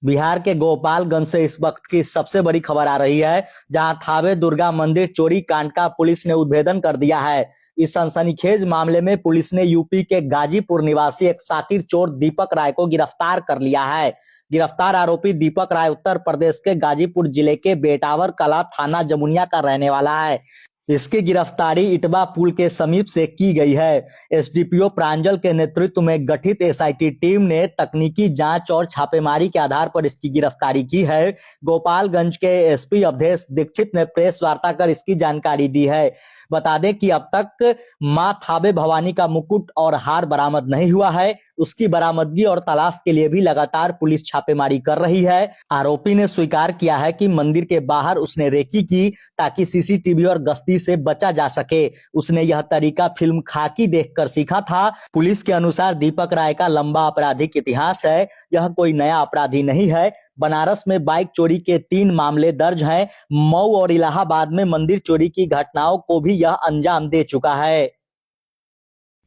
बिहार के गोपालगंज से इस वक्त की सबसे बड़ी खबर आ रही है, जहां थावे दुर्गा मंदिर चोरी कांड का पुलिस ने उद्भेदन कर दिया है। इस सनसनीखेज मामले में पुलिस ने यूपी के गाजीपुर निवासी एक शातिर चोर दीपक राय को गिरफ्तार कर लिया है। गिरफ्तार आरोपी दीपक राय उत्तर प्रदेश के गाजीपुर जिले के बेटावर कला थाना जमुनिया का रहने वाला है। इसकी गिरफ्तारी इटवा पुल के समीप से की गई है। एसडीपीओ प्रांजल के नेतृत्व में गठित एसआईटी टीम ने तकनीकी जांच और छापेमारी के आधार पर इसकी गिरफ्तारी की है। गोपालगंज के एसपी अवधेश दीक्षित ने प्रेस वार्ता कर इसकी जानकारी दी है। बता दें कि अब तक मां थावे भवानी का मुकुट और हार बरामद नहीं हुआ है। उसकी बरामदगी और तलाश के लिए भी लगातार पुलिस छापेमारी कर रही है। आरोपी ने स्वीकार किया है कि मंदिर के बाहर उसने रेकी की ताकि सीसीटीवी और गश्ती से बचा जा सके। उसने यह तरीका फिल्म खाकी देखकर सीखा था। पुलिस के अनुसार दीपक राय का लंबा आपराधिक इतिहास है। यह कोई नया अपराधी नहीं है। बनारस में बाइक चोरी के 3 मामले दर्ज हैं। मऊ और इलाहाबाद में मंदिर चोरी की घटनाओं को भी यह अंजाम दे चुका है।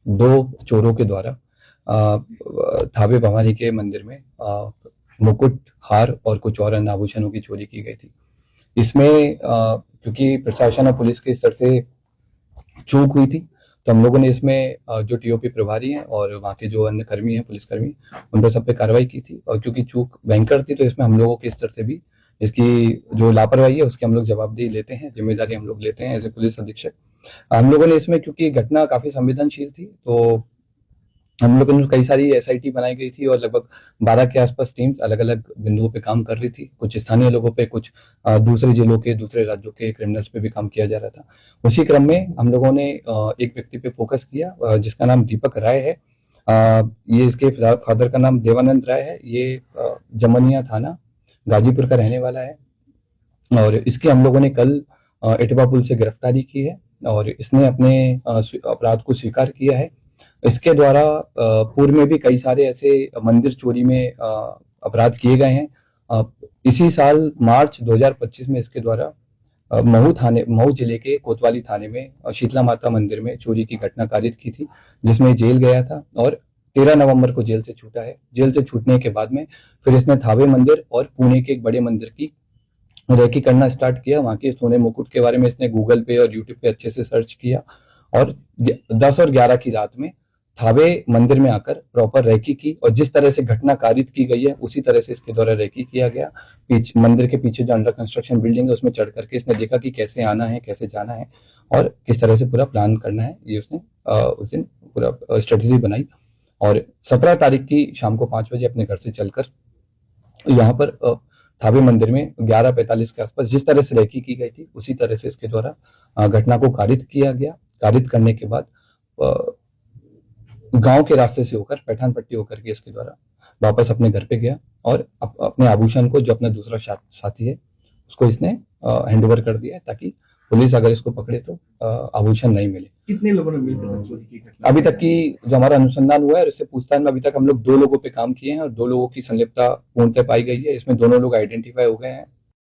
2 चोरों के द्वारा थावे भवानी के मंदिर में मुकुट, हार और कुछ और अन्य आभूषणों की चोरी की गई थी। इसमें क्योंकि प्रशासन और पुलिस के स्तर से चूक हुई थी, तो हम लोगों ने इसमें जो टीओपी प्रभारी हैं और वहाँ के जो अन्य कर्मी हैं, पुलिसकर्मी, उन पर सब पे कार्रवाई की थी। और क्योंकि चूक भयंकर थी, तो इसमें हम लोगों के स्तर से भी इसकी जो लापरवाही है उसकी हम लोग जवाबदेही लेते हैं, जिम्मेदारी हम लोग लेते हैं एज ए पुलिस अधीक्षक। हम लोगों ने इसमें, क्योंकि घटना काफी संवेदनशील थी, तो हम लोगों ने कई सारी एसआईटी बनाई गई थी और लगभग 12 के आसपास टीम्स अलग अलग बिंदुओं पे काम कर रही थी। कुछ स्थानीय लोगों पे, कुछ दूसरे जिलों के, दूसरे राज्यों के क्रिमिनल्स पे भी काम किया जा रहा था। उसी क्रम में हम लोगों ने एक व्यक्ति पे फोकस किया जिसका नाम दीपक राय है। ये इसके फादर का नाम देवानंद राय है। ये जमुनिया थाना गाजीपुर का रहने वाला है और इसके हम लोगों ने कल इटवा पुल से गिरफ्तारी की है और इसने अपने अपराध को स्वीकार किया है। इसके द्वारा पूर्व में भी कई सारे ऐसे मंदिर चोरी में अपराध किए गए हैं। इसी साल मार्च 2025 में इसके द्वारा मऊ जिले के कोतवाली थाने में शीतला माता मंदिर में चोरी की घटना कारित की थी, जिसमें जेल गया था और 13 नवंबर को जेल से छूटा है। जेल से छूटने के बाद में फिर इसने थावे मंदिर और पुणे के एक बड़े मंदिर की रेकी करना स्टार्ट किया। वहां के सोने मुकुट के बारे में इसने गूगल पे और यूट्यूब पे अच्छे से सर्च किया और 10 और 11 की रात में थावे मंदिर में आकर प्रॉपर रेकी की और जिस तरह से घटना कारित की गई है उसी तरह से इसके द्वारा रेकी किया गया। मंदिर के पीछे जो अंडर कंस्ट्रक्शन बिल्डिंग है उसमें चढ़ करके इसने देखा कि कैसे आना है, कैसे जाना है और किस तरह से पूरा प्लान करना है। ये उसने उस दिन पूरा स्ट्रेटेजी बनाई और 17 तारीख की शाम को 5 बजे अपने घर से चलकर यहाँ पर थावे मंदिर में 11:45 के आसपास जिस तरह से रेकी की गई थी उसी तरह से इसके द्वारा घटना को कारित किया गया। कारित करने के बाद गांव के रास्ते से होकर पैठान पट्टी होकर के इसके द्वारा वापस अपने घर पे गया और अपने आभूषण को, जो अपना दूसरा साथी है, उसको इसने हैंडओवर कर दिया ताकि पुलिस अगर इसको पकड़े तो आभूषण नहीं मिले। कितने लोगों ने मिलकर चोरी की घटना? अभी तक की जो हमारा अनुसंधान हुआ है और इससे पूछताछ में अभी तक हम लोग 2 लोगों पे काम किए हैं और 2 लोगों की संलिप्तता पूर्णतः पाई गई है। इसमें दोनों लोग आइडेंटिफाई हो गए हैं